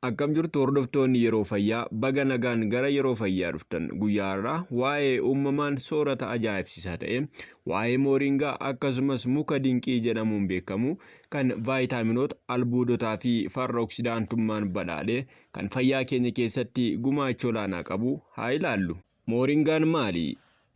Akkam jirtu hordoftoonni yeroo fayyaa baga nagaan gara yeroo fayyaa dhuftan guyyaa irraa waa'ee uumamaan soorata ajaa'ibsiisaa ta'e waa'ee mooringaa akkasumas muka dinqii jedhamuun beekamu kan vaayitaaminoota albuudotaa fi farra oksidaantummaan badhaadhe kan fayyaa keenya keessatti gumaacha olaanaa qabu haa ilaallu. Mooringaan maali?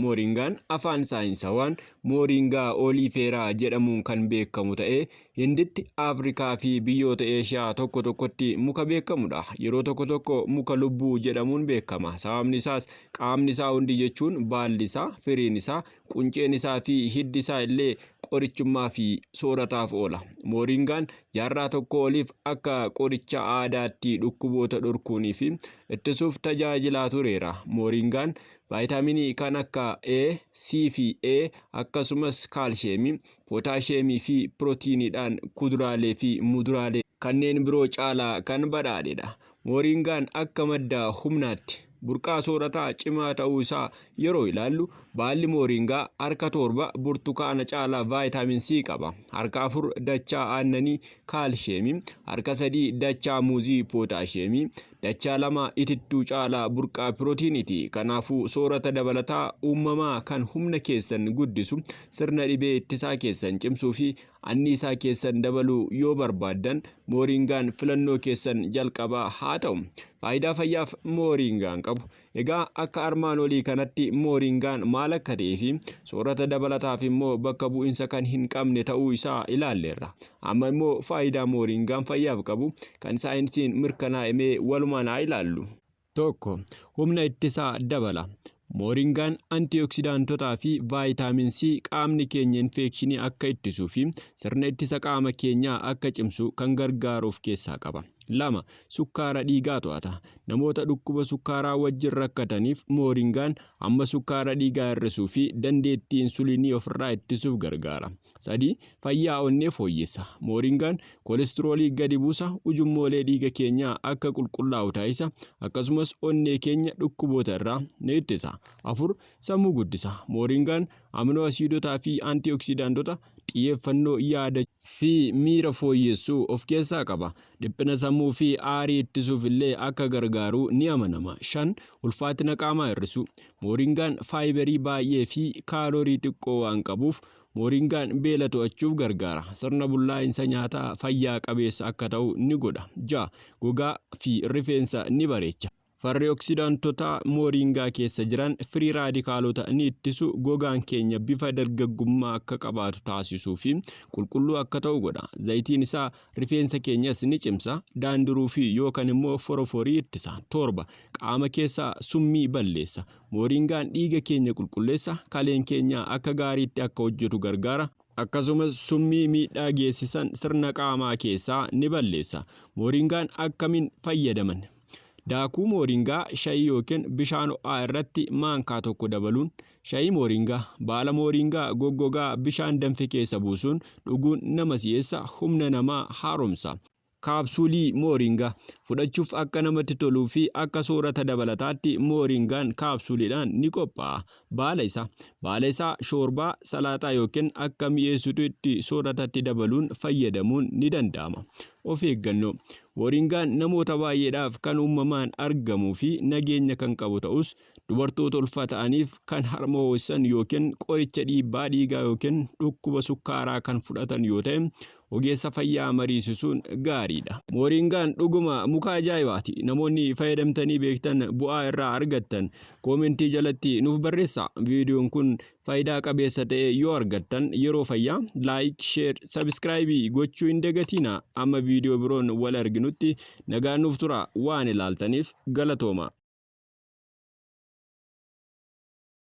Mooringaan afaan saayinsawaan mooringaa oliiferaa jedhamuun kan beekamu ta'ee Hinditti, Afrikaa fi biyyoota Eeshiyaa tokko tokkotti muka beekamudha. Yeroo tokko muka lubbuu jedhamuun beekama. Sababni isaas qaamni isaa hundi jechuun baalli isaa, firiin isaa, qunceen isaa fi hiddi isaa illee qorichummaa fi soorataaf oola. Mooringaan jaarraa tokko oliif akka qoricha aadaatti dhukkuboota dhorkuunii fi ittisuuf tajaajilaa tureera. Mooringaan vaayitaaminii kan akka A, C fi E akkasumas kaalsheemii, pootaasheemii fi pirootiiniidhaan kuduraalee fi muduraalee kanneen biroo caalaa kan badhaadhedha. Mooringaan akka madda humnaatti burqaa soorataa cimaa ta'uu isaa yeroo ilaallu baalli mooringaa harka 7 burtukaana caalaa vaayitaamin C qaba. Harka 4 dachaa aannanii kaalsheemii, harka 3 dachaa muuzii pootaasheemii, dachaa 2 itittuu caalaa burqaa pirootiiniiti. Kanaafuu soorata dabalataa uumamaa kan humna keessan guddisu, sirna dhibee ittisaa keessan cimsuu fi anniisaa keessan dabaluu yoo barbaaddan mooringaan filannoo keessan jalqabaa haa ta'u. Faayidaa fayyaaf mooringaan qabu. Egaa akka armaan olii kanatti mooringaan maal akka ta'ee fi soorata dabalataaf immoo bakka bu'insa kan hin qabne ta'uu isaa ilaalleerra. Amma immoo faayidaa mooringaan fayyaaf qabu kan saayinsiin mirkanaa'e walumaan haa ilaallu. 1. Humna ittisaa dabala. Mooringaan antioksidaantotaa fi vaayitaamin C qaamni keenya infekshinii akka ittisuu fi sirna ittisa qaama keenyaa akka cimsu kan gargaaruuf keessaa qaba. 2. Sukkaara dhiigaa to'ata. Namoota dhukkuba sukkaaraa wajjin rakkataniif mooringaan amma sukkaara dhiigaa hir'isuu fi dandeettii insuliinii ofirraa ittisuuf gargaara. 3. Fayyaa onnee fooyyessa. Mooringaan kolestiroolii gadi buusa, ujummoolee dhiiga keenyaa akka qulqullaa'u taasisa, akkasumas onnee keenya dhukkuboota irraa ni ittisa. 4. Sammuu guddisa. Mooringaan amino asiidotaa fi antioksidaantota xiyyeeffannoo yaada fi miira fooyyessuu of keessaa qaba. Dhiphina sammuu fi aarii ittisuuf illee akka gargaaru ni amanama. 5. Ulfaatina qaamaa hir'isu. Mooringaan faayibarii baay'ee fi kaaloorii xiqqoo waan qabuuf mooringaan beela to'achuuf gargaara. Sirna bullaa'insa nyaataa fayyaa qabeessa akka ta'u ni godha. 6. Gogaa fi rifeensa ni bareecha. Farri oksidaantotaa mooringaa keessa jiran firii raadikaalota ni ittisu, gogaan keenya bifa dargaggummaa akka qabaatu taasisuu fi qulqulluu akka ta'u godha. Zayitiin isaa rifeensa keenyas ni cimsa, daandiruu fi yookaan immoo foroforii ittisa. 7. Qaama keessaa summii balleessa. Mooringaan dhiiga keenya qulqulleessa, kaleen keenya akka gaariitti akka hojjetu gargaara. Akkasumas summii miidhaa geessisan sirna qaamaa keessaa ni balleessa. Mooringaan akkamiin fayyadaman? Daakuu mooringaa shayii yookiin bishaan ho'aa irratti maankaa tokko dabaluun. Shayii mooringaa, baala mooringaa goggogaa bishaan danfe keessa buusuun dhuguun nama si'eessa, humna namaa haaromsa. Kaapsuulii mooringaa fudhachuuf akka namatti toluu fi akka soorata dabalataatti mooringaan kaapsuuliidhaan ni qophaa'a. Baala isaa shoorbaa, salaaxaa yookiin akka mi'eessituutti sooratatti dabaluun fayyadamuun ni danda'ama. Of eeggannoo. Mooringaan namoota baay'eedhaaf kan uumamaan argamuu fi nageenya kan qabu ta'us dubartoota ulfa ta'aniif kan harma ho'isan yookiin qoricha dhiibbaa dhiigaa yookiin dhukkuba sukkaaraa kan fudhatan yoo ta'e ogeessa fayyaa mariisisuun gaariidha. Mooringaan dhuguma muka ajaa'ibaati. Namoonni fayyadamtanii beektan bu'aa irraa argattan koomentii jalatti nuuf barreessaa. Viidiyoon kun faayidaa qabeessa ta'e yoo argattan yeroo fayyaa laayik, sheer, sabiskiraayibii gochuu hin dagatinaa. Amma viidiyoo biroon wal arginutti nagaan nuuf tura. Waan ilaaltaniif galatooma.